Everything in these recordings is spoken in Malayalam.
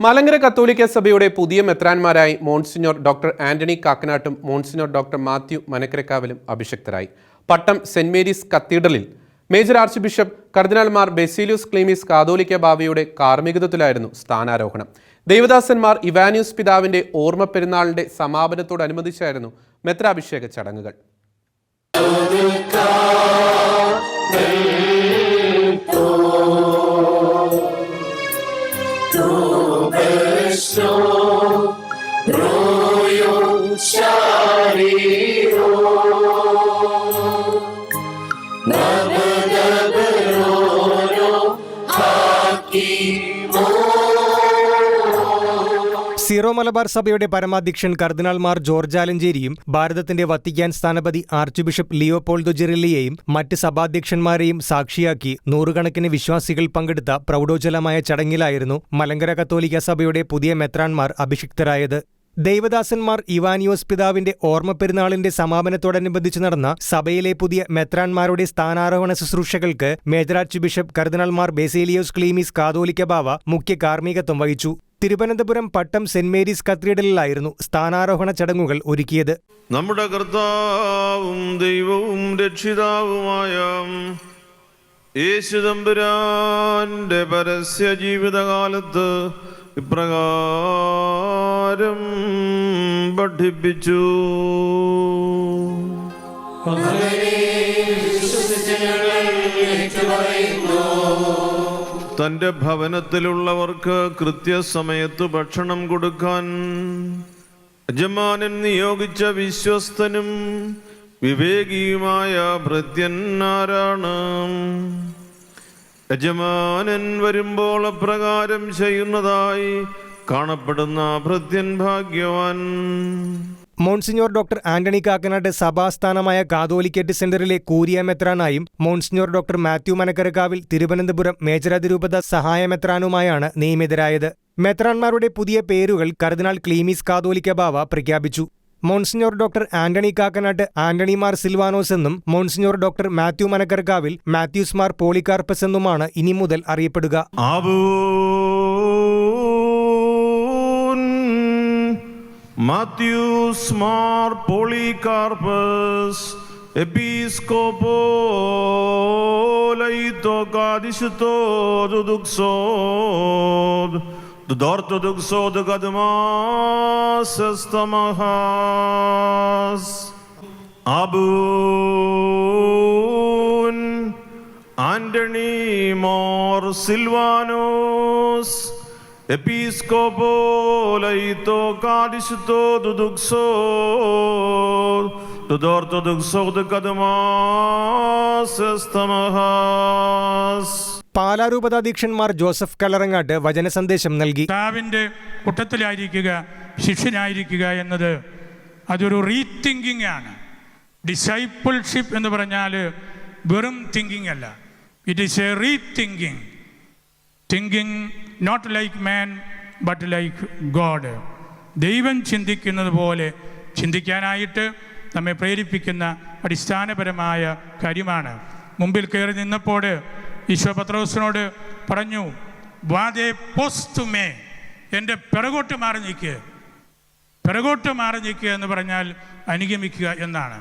മലങ്കര കത്തോലിക്ക സഭയുടെ പുതിയ മെത്രാന്മാരായി മോൺസിഞ്ഞോർ ഡോക്ടർ ആന്റണി കാക്കനാട്ടും മോൺസിഞ്ഞോർ ഡോക്ടർ മാത്യു മനക്കരക്കാവിലും അഭിഷിക്തരായി. പട്ടം സെന്റ് മേരീസ് കത്തീഡ്രലിൽ മേജർ ആർച്ച് ബിഷപ്പ് കർദിനാൾമാർ ബെസേലിയോസ് ക്ലീമീസ് കാതോലിക്ക ബാവയുടെ കാർമ്മികത്വത്തിലായിരുന്നു സ്ഥാനാരോഹണം. ദേവദാസന്മാർ ഇവാനിയോസ് പിതാവിന്റെ ഓർമ്മ പെരുന്നാളിന്റെ സമാപനത്തോടനുബന്ധിച്ചായിരുന്നു മെത്രാഭിഷേക ചടങ്ങുകൾ. സീറോ മലബാർ സഭയുടെ പരമാധ്യക്ഷൻ കർദിനാൾമാർ ജോർജ് ആലഞ്ചേരിയും ഭാരതത്തിന്റെ വത്തിക്കാൻ സ്ഥാനപതി ആർച്ച് ബിഷപ്പ് ലിയോപോൾഡോ ജെറില്ലിയെയും മറ്റ് സഭാധ്യക്ഷന്മാരെയും സാക്ഷിയാക്കി നൂറുകണക്കിന് വിശ്വാസികൾ പങ്കെടുത്ത പ്രൗഢോജ്വലമായ ചടങ്ങിലായിരുന്നു മലങ്കര കത്തോലിക്ക സഭയുടെ പുതിയ മെത്രാന്മാർ അഭിഷിക്തരായത്. ദൈവദാസന്മാർ ഇവാനിയോസ് പിതാവിന്റെ ഓർമ്മ പെരുന്നാളിന്റെ സമാപനത്തോടനുബന്ധിച്ച് നടന്ന സഭയിലെ പുതിയ മെത്രാന്മാരുടെ സ്ഥാനാരോഹണ ശുശ്രൂഷകൾക്ക് മേജർ ആർച്ച് ബിഷപ്പ് കർദിനാൾമാർ ബെസേലിയോസ് ക്ലീമീസ് കാതോലിക്ക ബാവ മുഖ്യ കാർമ്മികത്വം വഹിച്ചു. തിരുവനന്തപുരം പട്ടം സെന്റ് മേരീസ് കത്തീഡ്രലിലായിരുന്നു സ്ഥാനാരോഹണ ചടങ്ങുകൾ ഒരുക്കിയത്. നമ്മുടെ കർത്താവും ദൈവവും രക്ഷിതാവുമായ യേശു തമ്പുരാന്റെ പരസ്യ ജീവിതകാലത്ത് ഇപ്രകാരം പഠിപ്പിച്ചു. തന്റെ ഭവനത്തിലുള്ളവർക്ക് കൃത്യസമയത്ത് ഭക്ഷണം കൊടുക്കാൻ യജമാനൻ നിയോഗിച്ച വിശ്വസ്തനും വിവേകിയുമായ ഭൃത്യൻ ആരാണ്? യജമാനൻ വരുമ്പോൾ അപ്രകാരം ചെയ്യുന്നതായി കാണപ്പെടുന്ന ഭൃത്യൻ ഭാഗ്യവാൻ. മോൺസിഞ്ഞോർ ഡോക്ടർ ആന്റണി കാക്കനാട്ട് സഭാസ്ഥാനമായ കാതോലിക്കറ്റ് സെന്ററിലെ കൂരിയ മെത്രാനായും മോൺസിഞ്ഞോർ ഡോക്ടർ മാത്യു മനക്കരക്കാവിൽ തിരുവനന്തപുരം മേജർ അതിരൂപത സഹായ മെത്രാനുമായാണ് നിയമിതരായത്. മെത്രാന്മാരുടെ പുതിയ പേരുകൾ കർദിനാൾ ക്ലീമീസ് കാതോലിക്ക ബാവ പ്രഖ്യാപിച്ചു. മോൺസിഞ്ഞോർ ഡോക്ടർ ആന്റണി കാക്കനാട്ട് ആന്റണി മാർ സിൽവാനോസ് എന്നും മോൺസിഞ്ഞോർ ഡോക്ടർ മാത്യു മനക്കരക്കാവിൽ മാത്യൂസ് മാർ പോളികാർപ്പസ് എന്നുമാണ് ഇനി മുതൽ അറിയപ്പെടുക. മാത്യൂസ് മാർ പോളികാർപ്പസ് എപ്പിസ്കോപോലൈതോകാദിശത്തോദുദുക്സോദ് ദോർത്തോദുക്സോദ് കദ്മാസസ്തമഹാസ് അബൂൻ ആന്റണി മോർ സിൽവാനോസ് എപ്പിസ്കോപോലൈതോകാദിശത്തോദുദുക്സോദ് ദോർത്തോദുക്സോദ് കദ്മാസസ്തമഹാസ്. പാലാരൂപതാധ്യക്ഷന്മാർ ജോസഫ് കലറങ്ങാട്ട് വചന സന്ദേശം നൽകി. കർത്താവിൻ്റെ കൂട്ടത്തിലായിരിക്കുക, ശിഷ്യനായിരിക്കുക എന്നത് അതൊരു റീതിങ്കിങ് ആണ്. ഡിസൈപ്പിൾഷിപ്പ് എന്ന് പറഞ്ഞാൽ വെറും തിങ്കിങ് അല്ല, it is a rethinking. Thinking not like man but like God. ദൈവം ചിന്തിക്കുന്നത് പോലെ ചിന്തിക്കാനായിട്ട് നമ്മെ പ്രേരിപ്പിക്കുന്ന അടിസ്ഥാനപരമായ കാര്യമാണ്. മുമ്പിൽ കയറി നിന്നപ്പോൾ ഈശോ പത്രോസിനോട് പറഞ്ഞു, വാദേ പോസ്തുമേ, എൻ്റെ പിറകോട്ട് മാറി നിൽക്കുക. പിറകോട്ട് മാറി നിൽക്കുക എന്ന് പറഞ്ഞാൽ അനുഗമിക്കുക എന്നാണ്.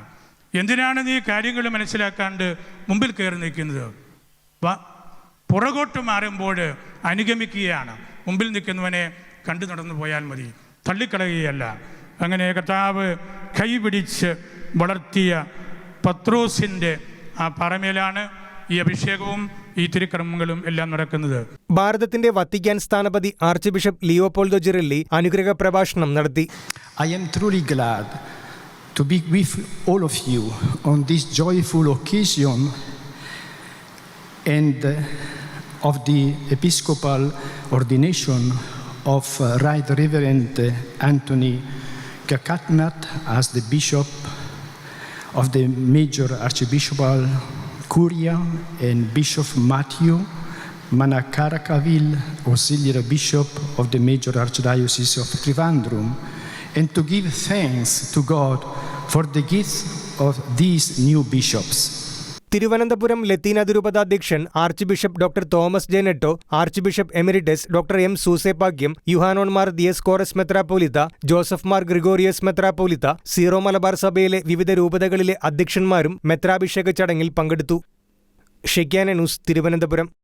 എന്തിനാണ് നീ കാര്യങ്ങൾ മനസ്സിലാക്കാണ്ട് മുമ്പിൽ കയറി നിൽക്കുന്നത്? പുറകോട്ട് മാറുമ്പോൾ അനുഗമിക്കുകയാണ്. മുമ്പിൽ നിൽക്കുന്നവനെ കണ്ടു നടന്നു പോയാൽ മതി, തള്ളിക്കളയുകയല്ല. അങ്ങനെ കർത്താവ് കൈപിടിച്ച് വളർത്തിയ പത്രോസിൻ്റെ ആ പറമേലാണ് ഈ അഭിഷേകവും ഈ തിരുക്കർമ്മങ്ങളും എല്ലാം നടക്കുന്നത്. ഭാരതത്തിന്റെ വത്തിക്കാൻ സ്ഥാനപതി ആർച്ച് ബിഷപ്പ് ലിയോപോൾഡോ ജെറില്ലി അനുഗ്രഹ പ്രഭാഷണം നടത്തി. I am truly glad to be with all of you on this joyful occasion and of the episcopal ordination of Right Reverend Anthony Kakatnat as the Bishop of the Major Archbishopal Curia and Bishop Matthew Manakarakavil, Auxiliary Bishop of the Major Archdiocese of Trivandrum, and to give thanks to God for the gift of these new bishops. Thiruvananthapuram Latin അതിരൂപതാധ്യക്ഷൻ archbishop doctor Thomas J Netto, archbishop emeritus doctor M Soosapakiam, യുഹാനോന്മാർ ദിയസ്കോറസ് മെത്രാപ്പോലിത്ത, ജോസഫ് മാർ ഗ്രിഗോറിയസ് മെത്രാപ്പോലിത്ത, സീറോ മലബാർ സഭയിലെ വിവിധ രൂപതകളിലെ അധ്യക്ഷന്മാരും മെത്രാഭിഷേക ചടങ്ങിൽ പങ്കെടുത്തു. ഷെക്യാന ന്യൂസ്, തിരുവനന്തപുരം.